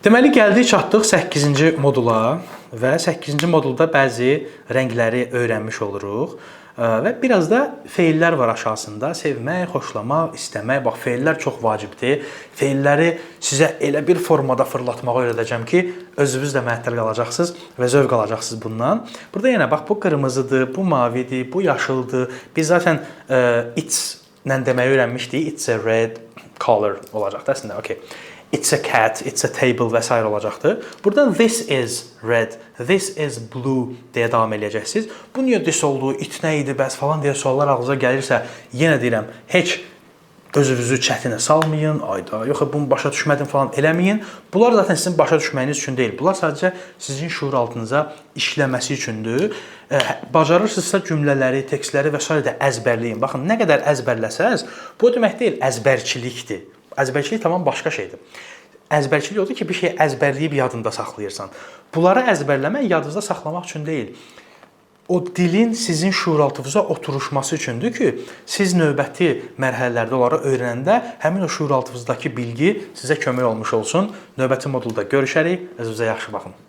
Deməli, gəldik, çatdıq 8-ci modula və 8-ci modulda bəzi rəngləri öyrənmiş oluruq və biraz da feillər var aşağısında. Sevmək, xoşlamaq, istəmək. Bax, feillər çox vacibdir. Feilləri sizə elə bir formada fırlatmağı öyrədəcəm ki, özünüz də məəttəl qalacaqsınız və zövq alacaqsınız bundan. Burada yenə bax, bu qırmızıdır, bu mavidir, bu yaşıldır. Biz zaten it's-lə deməyi öyrənmişdik. It's a red color olacaqdır əslində. Okay. It's a cat, it's a table və s. olacaqdır. Burada this is red, this is blue deyə davam edəcəksiniz. Bu niyə this oldu, it nə idi, bəs falan deyə suallar ağzınıza gəlirsə, yenə deyirəm, heç özünüzü çətinə salmayın, ayda, yox, bunu başa düşmədim falan eləməyin. Bunlar zaten sizin başa düşməyiniz üçün deyil. Bunlar sadəcə sizin şuur altınıza işləməsi üçündür. Bacarırsınızsa cümlələri, tekstləri və s. də əzbərləyin. Baxın, nə qədər əzbərləsəz, bu demək deyil, əzbərçilikdir. Əzbərçilik tamam başqa şeydir. Əzbərçilik odur ki, bir şey əzbərləyib yadında saxlayırsan. Bunları əzbərləmək yadınızda saxlamaq üçün deyil. O dilin sizin şuuraltınıza oturuşması üçündür ki, siz növbəti mərhələlərdə onları öyrənəndə həmin o şuuraltınızdakı bilgi sizə kömək olmuş olsun. Növbəti modulda görüşərik. Özünüzə yaxşı baxın.